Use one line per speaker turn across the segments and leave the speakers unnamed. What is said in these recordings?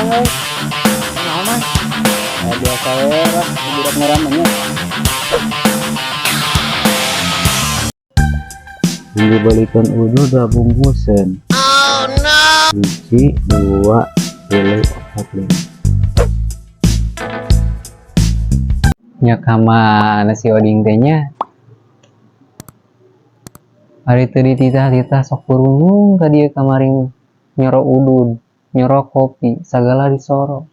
mang euy. Naon mah? Biasa we lah budak ngaramanya. Dibalikan udud 2 bungkusan. Oh no. 1, 2, 3, 4, 5. Nya kama nasi oding teh nya. Ari teu dititah-titah sok burung ka dieu kamaring nyoro udud, nyoro kopi, sagala disoro.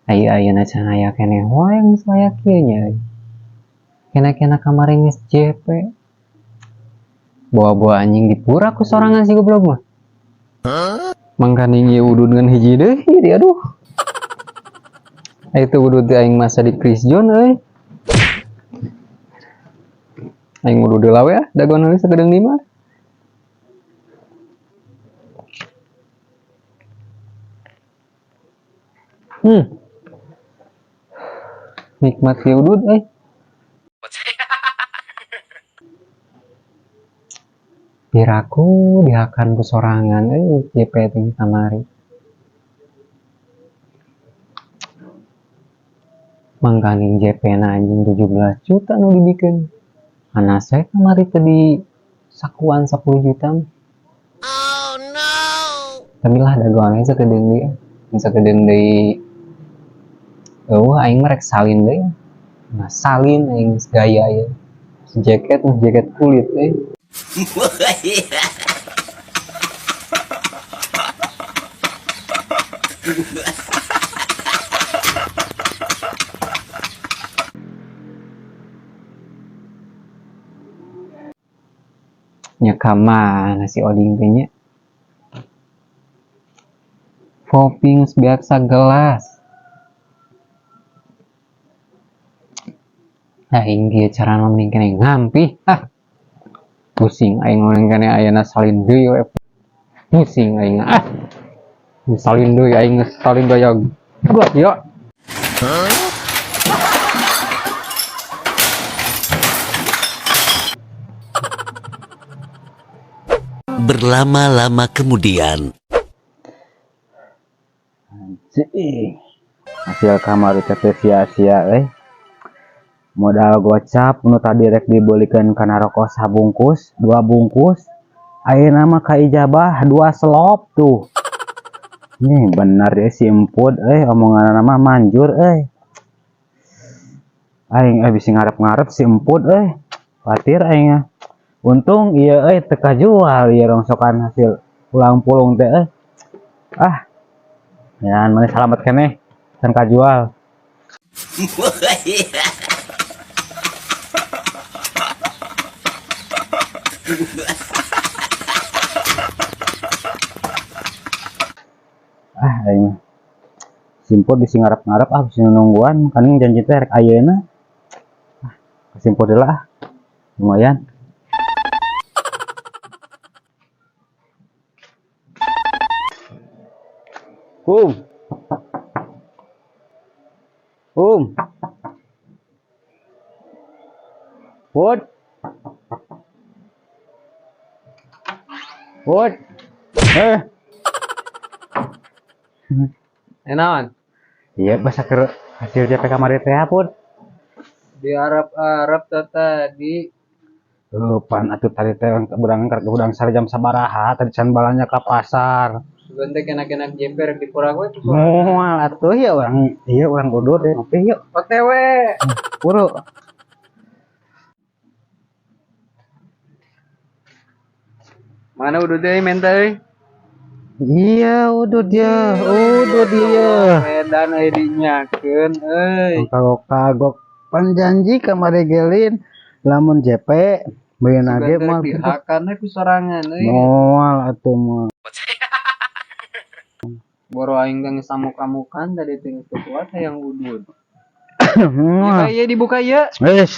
Ayeuna can aya keneh wae geus layak kieu nya. Kena-kena kamaring geus JP. Bawa-bawa anjing dipura ku sorangan si goblok mah. Mangkaning ieu udud ngan hiji deui, aduh. Itu udud aing masa di Chris John euy. Aing udud heula we dagon heula sagedeung di mah. Nikmat si udud euy. Piraku dihakan ku sorangan euy JP teh kamari. Mangkaning JP na anjing 17 juta nu dibikeun. Ana saya kamari teh di sakuan 10 juta. Oh no. Tapi lah dagoannya sakedeung dia. Sakedeung deui. Eueuh aing mah rek salin deui. Nah, salin aing geus gaya ya. Jaket kulit euy. Nya kama nasi oding teh nya. Kopi geus beak sagelas. Aing dia cara mending kene ngampih. Pusing aing mending kene ayeuna salin deui we. Pusing aing salin deui aing geus salin gaya. Gua yo.
Berlama-lama kemudian.
Anjing. Hasil kamari teh sia-sia euy. Modal gocap nu tadi rek dibelikeun kana rokok sabungkus, 2 bungkus. Ayeuna mah ka ijabah 2 selop tuh. Nih bener ya si emput omonganna mah manjur euy. Aing bisi ngarep-ngarep si emput Patir aing. Untung ieu teu kajual ieu rongsokan hasil ulang pulung teh Ya mani salamet keneh can kajual. Aing simput bisi ngarep-ngarep bisi nungguan kaning janji teh rek ayeuna. Simput heula lumayan. Put.
Enaon?
Iya bahasa ke hasil JP kamari teh Put.
Di Arab tadi.
Pan atuh tadi teh urang karek udang sare jam sabaraha tadi can balanya ka pasar.
Sebentar kena-kena jeper di pura gue tuh.
Moal atuh ya urang udud deh ngopi yuk.
OTW.
Buru.
Mana udud deui menta euy?
Iya udud dia.
Medan euy dinyakeun euy.
Kagok panjanji kamari gelin lamun JP beun age mah
dihakan ku sorangan euy.
Moal atuh mah.
Boro aing geus samuk-amukan tadi teh geus kuat yang udud.
Iya
dibuka ieu.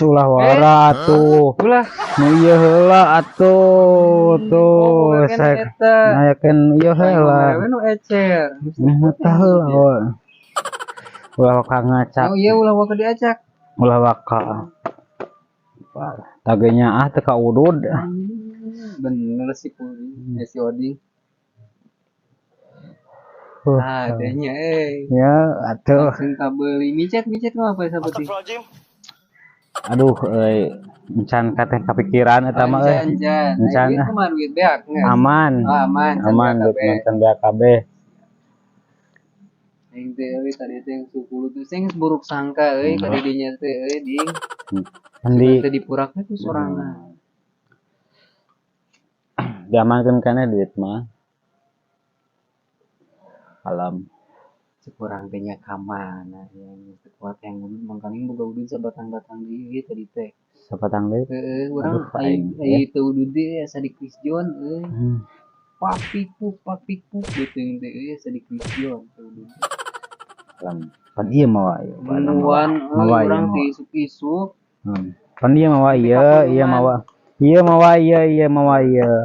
Ulah wara atuh.
Ulah.
Nu ieu heula atuh. Tuh nayakeun ieu heula.
Nu ecer.
Tah heula. Ulah waka ngacak.
Oh iya ulah waka diacak.
Ulah waka. Tagenya teu ka udud.
Bener sih si Oding. Adanya
Ya, atuh.
langsung kabeli micet mah apa sabeting.
Aduh, encan kateh kepikiran eta mah euy.
Anjan.
Encan
Duit mah duit beak nges.
aman.
Aman,
Aman duit mantan BAKB.
Aing teh euy tadi teh yang 10 tuh sing buruk sangka euy ka didinya teh euy ding.
Andi
Teu dipurakna tuh sorangan.
diamankeun kana duit mah. Alam
Sekurang teh ka mana yang kuat yang udun mangkaning boga udun sabatang-batang deui tadi teh.
sapatang deui.
Heeh, urang
Aduh,
aing
aing,
teu udun teh asa di Chris John euy. Papikuk beuteung teh euy asa di Chris John teu udun.
Alam. Pan ieu mah ieu.
Nuan
Mawa,
urang
iya,
teh isuk-isuk.
Pan ieu mah ieu mah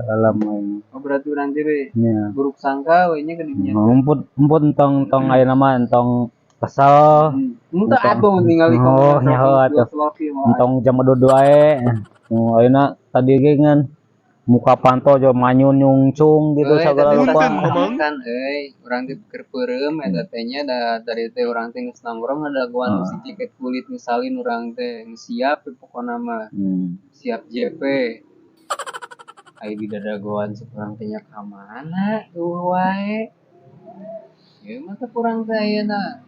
alam aing.
Oh berarti urang teh we
Nya.
buruk sangka we nya ka didinya.
Ngumput tong ayeuna mah entong kesel.
Muntah atuh ningali
Oh, nyaho atuh. Entong jam 22 wae. Ayeuna tadi ge ngan muka panto jo manyun nyungcung gitu sagala lupa.
Kan urang teh keur peureum eta teh nya da dari teh urang teh geus nongkrong ada goan si ciket kulit misalin urang teh siap pokona mah. Siap JP. Ai di dadagoan sekurang teh nya ka mana tuh wae. Ya mah teh kurang teh ayeuna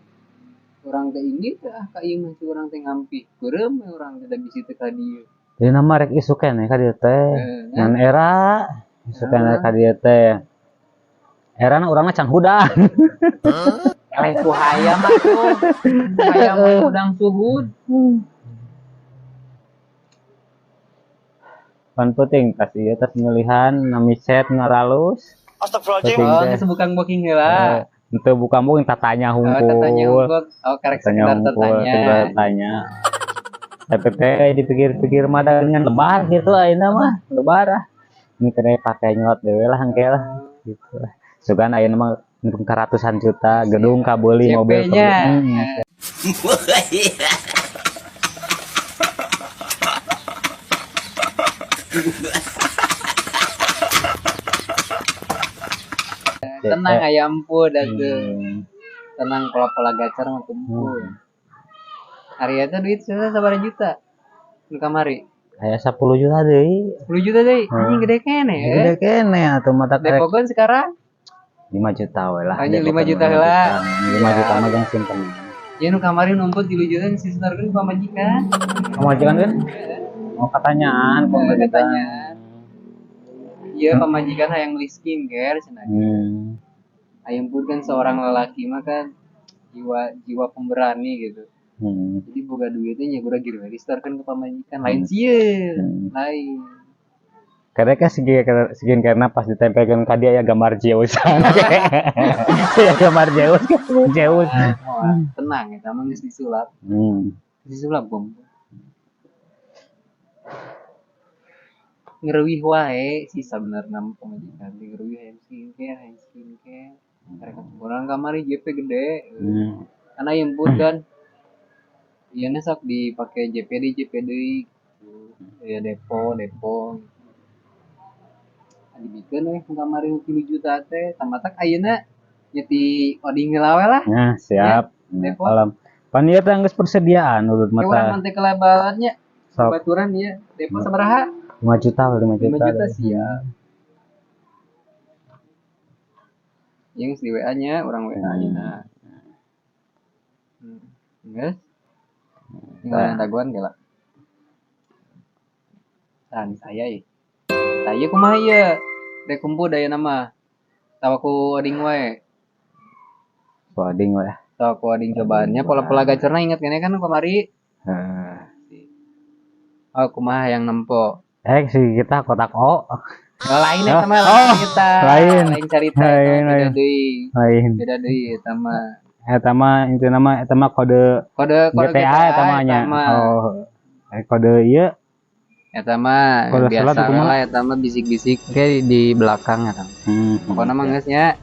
urang teh ini teh ka ieu mah urang teh ngampi peureum urang teh da bisi teh ka dieu.
Deuna mah rek isu keneh ka dieu teh. Ngan era isu keneh ka dieu teh. Erana urangna can hudang.
Eleh ku hayam mah tuh. Hayam mah udang suhud.
Pan penting tas ieu tas milihan nami set ngaralus.
Astagfirullahaladzim. Oh, geus bukan booking heula.
Henteu buka mung tatanya hungkul.
Tatanya hungkul. Oh, karek sekedar
tatanya. Tapi teh dipikir-pikir mah dengan lebar gitu ayeuna mah, lebar ah. Ini kena pakai nyot dewe lah hangke lah gitu. Sugan ayeuna mah ka ratusan juta, gedung kabeuli mobil
CP-nya. Tenang ayam pu dah tuh. Tenang pola-pola gacor mah kumpul. Hari eta duit sabaraha juta? Nu kamari.
Aya 10 juta deui.
10 juta deui. Anjing gede keneh.
Gede keneh atuh mata karek.
Depokeun sekarang
5 juta we lah.
Hanya 5 juta heula.
5 juta mah jeung simpen.
Ya nu kamari numput 3 juta disetorkeun ku pamajikan.
Pamajikan kan? Mau katanyaan,
katanyaan. Iya, pamajikan hayang beli skincare cenah. Ayam pun kan seorang lelaki mah kan jiwa pemberani gitu. Jadi boga duitnya nya gura gieu distorkeun ke pamajikan lain sieun. Lain.
Karena kan segin karena pas ditempelkan ka dia ya gambar Zeus. Ya gambar Zeus.
Tenang ya, mah geus disulap. Disulap bom. Ngereuwih wae sih sebenarnya pamajikan ngereuwih hand skincare. Mereka kurang kamari JP gede. Karena yang pun kan iya sok dipakai JPD gitu. Ya depo dibikeun we kamari 3 juta teh tamatak ayeuna nyeti oding heula we lah.
Nah, siap.
Depo.
Alam. Pan ieu teh geus persediaan urut mata.
Urang mah teh kelebarannya. Baturan ieu depo sabaraha?
5 juta.
5 juta siap. Yang di WA-nya orang WA-nya. Geus. Tinggal daguan ge lah. Tan saya Saya kumaha ieu? Dek kumpul daya nama. Tawa ku oding wae.
Oding wae.
Tawa ku oding cobaannya pola-pola gacorna ingat kene kan kamari. Oh, kumaha yang nempo.
Si kita kotak O.
Lain eta mah lain kita. Lain cerita beda deui eta mah.
Eta mah itu nama eta mah kode GTA eta mah nya. Oh. Kode ieu
eta mah biasa lah eta mah bisik-bisik ke di belakang eta. Pokona mah geus nya.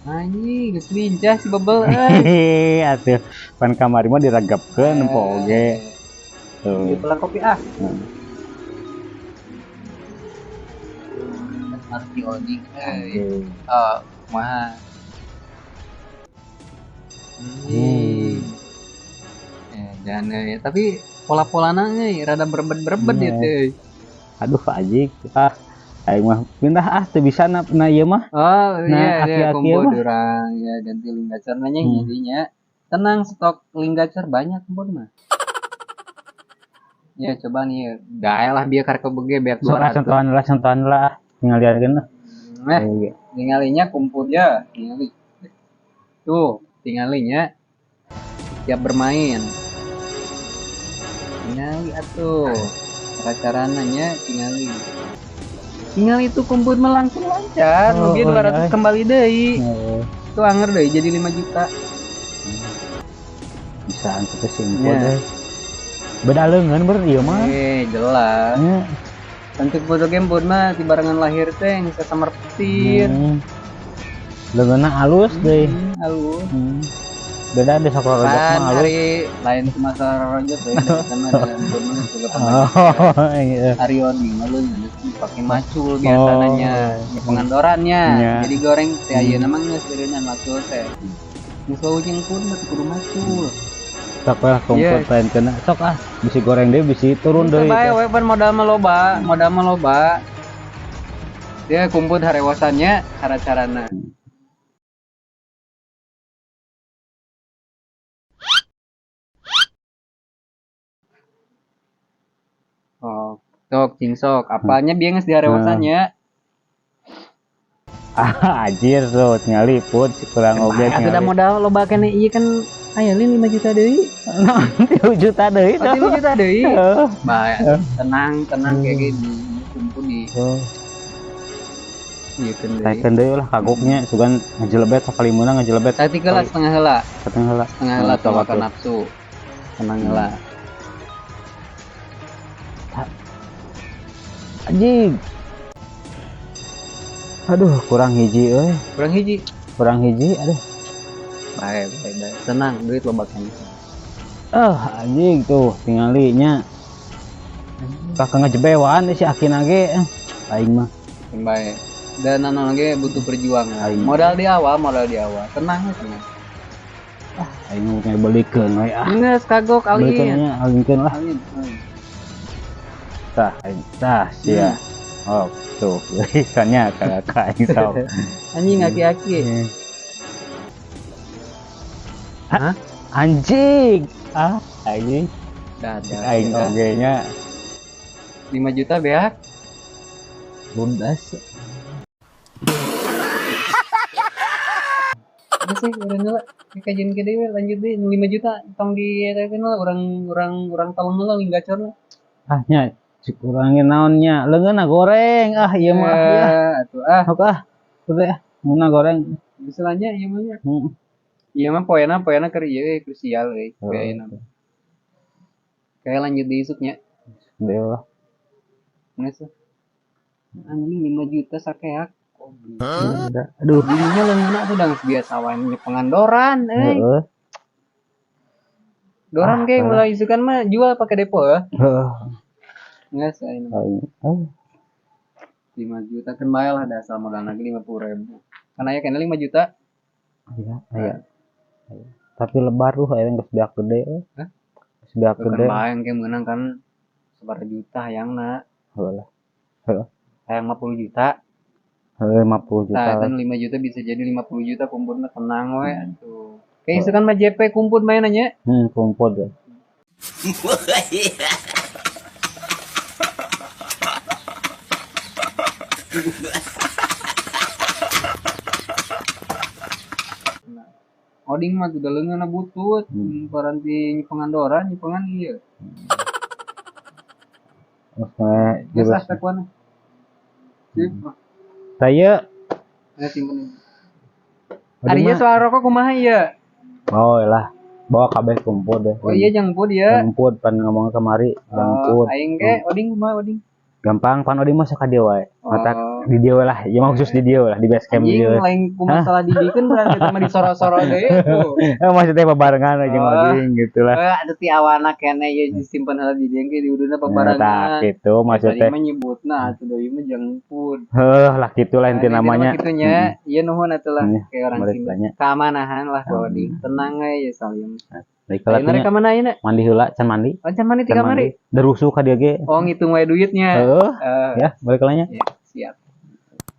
Anjing, geus lincah si bebel euy.
Atuh, pan kamari mah diragapkeun empo oge.
Tuh. Di kopi ah. harus di oding
Anjing.
mah jangan tapi pola-polana rada berebet ya teh.
Aduh anjing aing mah pindah teu bisa na ieu mah.
Iya
aki-aki
kumpul
mah.
orang ya ganti link gacor nanya jadinya tenang stok link gacor banyak kumpul mah. Ya coba nih gael lah biar karek bege beak 200.
Contohan lah tinggal lihatkeun lah.
Tingalinya kumpul ya tingali. Tuh tingalinya siap bermain. Tingali atuh. Cara-carananya tingali. Tinggal itu kumpul mah langsung lancar, dia 200 kembali deui. Itu anger deui jadi 5 juta.
Bisa anu teh simpel deh. Beda leungeun ber ieu mah.
Jelas. Untuk foto game pun mah tibarengan lahir teh bisa samerpetin.
Leungeunna halus deui.
Halus.
Beda deh sakura rojak mah halus.
Hari lain cuma sakura rojak deui sama dengan pun juga pemain. Hari odi malun pakai macul biasanya pengandorannya. Jadi goreng teh ayeuna mah geus beureunan macul teh. Geus wujung pun mah kudu macul.
Sok lah kompoten kena sok bisi goreng deh bisi turun deui.
Bae we pan modal mah loba. Dia kumpul harewasannya cara-carana. Sok cingsok apanya bieu geus di harewasannya.
Anjir tuh ningali put kurang oge
ningali. Sudah modal loba keneh ieu kan aya 5 juta deui.
3 juta deui.
3 juta deui. Bae tenang kayak gini kumpul di. Ieu
kan deui lah kagoknya sugan ngajelebet sakali meunang ngajelebet.
Tadi kelas setengah heula.
Setengah
heula tuh makan nafsu. Tenang heula.
Anjing. Aduh, kurang hiji euy. Kurang hiji, aduh.
Bae. Tenang, duit loba kan.
Anjing tuh tingali nya. Kakak ngajebewan si Akina ge aing mah.
Bae. Dan anu ge butuh perjuangan. Modal di awal. Tenang.
Aing mau ngebelikeun we
Geus kagok alin.
Alinkeun lah. Tah sia. Tuh, tulisannya kakak aing sok.
Anjing aki-aki.
Anjing. Anjing.
Dadah.
Aing oge nya
5 juta beak.
Lundas.
Apa sih urang heula kajian ke dewe lanjut deh 5 juta tong di eta kenal urang talung heula ling gacor.
Nya kurangin naonnya leungeunna goreng ieu mah ya atuh udah mun goreng
misalnya ieu mah ieu mah poena keur ieu krusial euy kayak lanjut di isuknya
deui lah
geus anjing 5 juta sakeak
aduh
dirinya leungeunna tuh udah biasa wae pengandoran doran ge mulai isukan mah jual pakai depo nggak saya 5 juta kan bayar lah dasar modal lagi 50.000 karena ya kena 5 juta
iya tapi lebar tuh akhirnya nggak sebiak gede sebiak gede
bayang kayak menang kan 1 juta yang nak yang 50 juta
50 juta
nah kan 5 juta bisa jadi 50 juta kumpulnya tenang we tuh kayak itu kan mah JP kumpul mainannya
kumpul ya
Oding mah udah leungeun butut paranti pengandoran nyipengan ieu geus aspek wana
saya
simpen arinya soal rokok kumaha ieu
lah bawa kabeh kumpul deh
iya jangput ya
jangput pan ngomong kemari jangput
aing ge oding kumaha oding
gampang pan oding mah sok ka dieu wae
di dia lah, ya mau khusus di dia lah, di base camp
Anjing
dia.
lain ku masalah dibikeun berarti mah disoro-soro deui tuh.
Maksudnya barengan aja ngajing gitu lah.
Ada ti awana kene ya disimpan heula di dieu ge di uduna
Tak
pabarengan.
gitu
Tadi
maksudnya.
mah nyebutna atuh deui mah jengput.
Lah gitulah inti namanya.
Kitunya, ieu nuhun atuh lah kayak orang
Balik
sini.
tanya.
Keamanahan lah bawa di tenang we ya salim.
Baik
Ayeuna rek ka mana ayeuna?
mandi heula, can mandi.
Pancen mani ti
Can
kamari.
mandi. Derusuh ka dia ge.
Oh ngitung we duitnya.
Ya, balik lanya.
Ya, siap.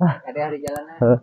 Ada hari jalan.